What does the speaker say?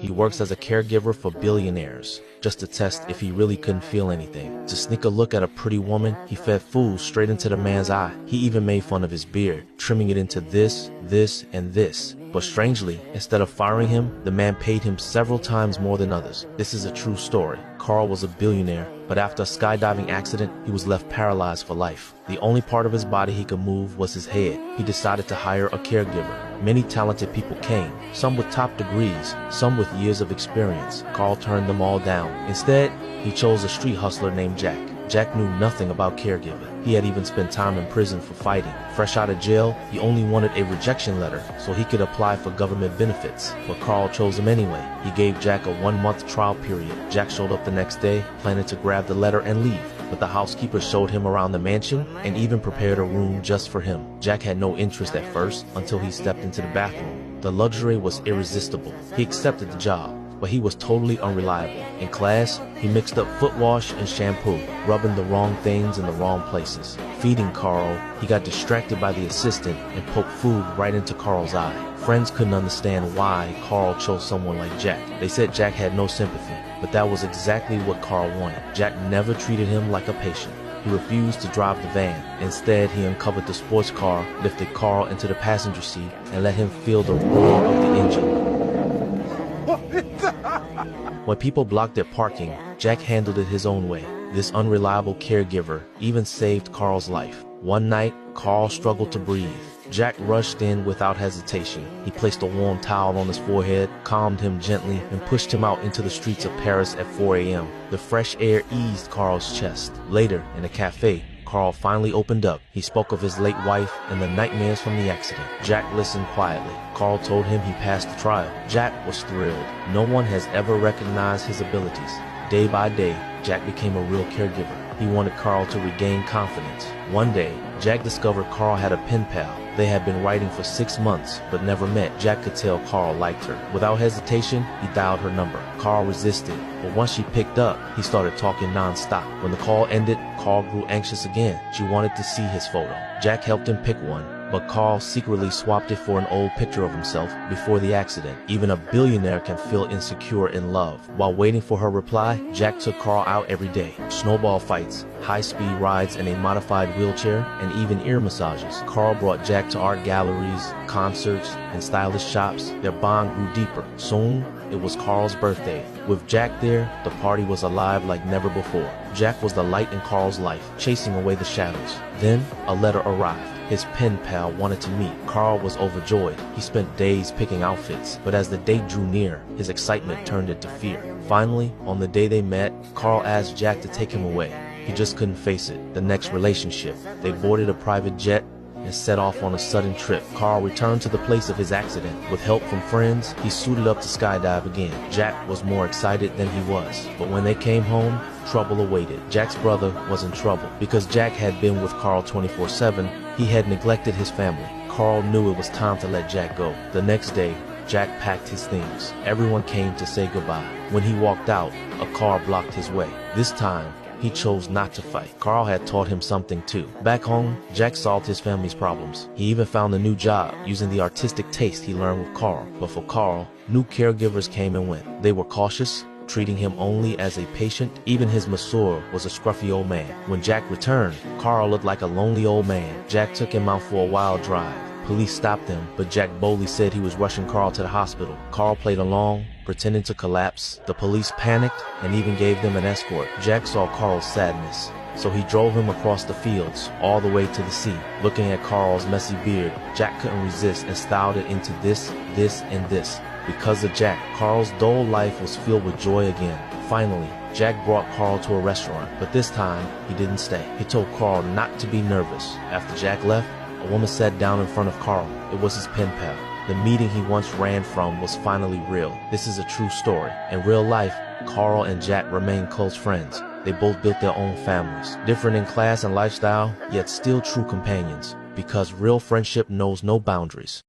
He works as a caregiver for billionaires, just to test if he really couldn't feel anything. To sneak a look at a pretty woman, he fed food straight into the man's eye. He even made fun of his beard, trimming it into this, and this. But strangely, instead of firing him, the man paid him several times more than others. This is a true story. Carl was a billionaire, but after a skydiving accident, he was left paralyzed for life. The only part of his body he could move was his head. He decided to hire a caregiver. Many talented people came, some with top degrees, some with years of experience. Carl turned them all down. Instead, he chose a street hustler named Jack. Jack knew nothing about caregiving. He had even spent time in prison for fighting. Fresh out of jail, he only wanted a rejection letter so he could apply for government benefits. But Carl chose him anyway. He gave Jack a 1-month trial period. Jack showed up the next day, planning to grab the letter and leave. But the housekeeper showed him around the mansion and even prepared a room just for him. Jack had no interest at first until he stepped into the bathroom. The luxury was irresistible. He accepted the job, but he was totally unreliable. In class, he mixed up foot wash and shampoo, rubbing the wrong things in the wrong places. Feeding Carl, he got distracted by the assistant and poked food right into Carl's eye. Friends couldn't understand why Carl chose someone like Jack. They said Jack had no sympathy, but that was exactly what Carl wanted. Jack never treated him like a patient. He refused to drive the van. Instead, he uncovered the sports car, lifted Carl into the passenger seat, and let him feel the roar of the engine. When people blocked their parking, Jack handled it his own way. This unreliable caregiver even saved Carl's life. One night, Carl struggled to breathe. Jack rushed in without hesitation. He placed a warm towel on his forehead, calmed him gently, and pushed him out into the streets of Paris at 4 a.m. The fresh air eased Carl's chest. Later, in a cafe, Carl finally opened up. He spoke of his late wife and the nightmares from the accident. Jack listened quietly. Carl told him he passed the trial. Jack was thrilled. No one has ever recognized his abilities. Day by day, Jack became a real caregiver. He wanted Carl to regain confidence. One day, Jack discovered Carl had a pen pal. They had been writing for 6 months, but never met. Jack could tell Carl liked her. Without hesitation, he dialed her number. Carl resisted, but once she picked up, he started talking non-stop. When the call ended, Carl grew anxious again. She wanted to see his photo. Jack helped him pick one, but Carl secretly swapped it for an old picture of himself before the accident. Even a billionaire can feel insecure in love. While waiting for her reply, Jack took Carl out every day. Snowball fights, high-speed rides in a modified wheelchair, and even ear massages. Carl brought Jack to art galleries, concerts, and stylish shops. Their bond grew deeper. Soon, it was Carl's birthday. With Jack there, the party was alive like never before. Jack was the light in Carl's life, chasing away the shadows. Then, a letter arrived. His pen pal wanted to meet. Carl was overjoyed. He spent days picking outfits, but as the date drew near, his excitement turned into fear. Finally, on the day they met, Carl asked Jack to take him away. He just couldn't face it. The next relationship. They boarded a private jet and set off on a sudden trip. Carl returned to the place of his accident. With help from friends, he suited up to skydive again. Jack was more excited than he was. But when they came home, trouble awaited. Jack's brother was in trouble. Because Jack had been with Carl 24/7, he had neglected his family. Carl knew it was time to let Jack go. The next day, Jack packed his things. Everyone came to say goodbye. When he walked out, a car blocked his way. This time, he chose not to fight. Carl had taught him something too. Back home, Jack solved his family's problems. He even found a new job using the artistic taste he learned with Carl. But for Carl, new caregivers came and went. They were cautious, treating him only as a patient. Even his masseur was a scruffy old man. When Jack returned, Carl looked like a lonely old man. Jack took him out for a wild drive. Police stopped him, but Jack boldly said he was rushing Carl to the hospital. Carl played along, pretending to collapse. The police panicked and even gave them an escort. Jack saw Carl's sadness, so he drove him across the fields, all the way to the sea. Looking at Carl's messy beard, Jack couldn't resist and styled it into this, and this. Because of Jack, Carl's dull life was filled with joy again. Finally, Jack brought Carl to a restaurant, but this time, he didn't stay. He told Carl not to be nervous. After Jack left, a woman sat down in front of Carl. It was his pen pal. The meeting he once ran from was finally real. This is a true story. In real life, Carl and Jack remained close friends. They both built their own families, different in class and lifestyle, yet still true companions, because real friendship knows no boundaries.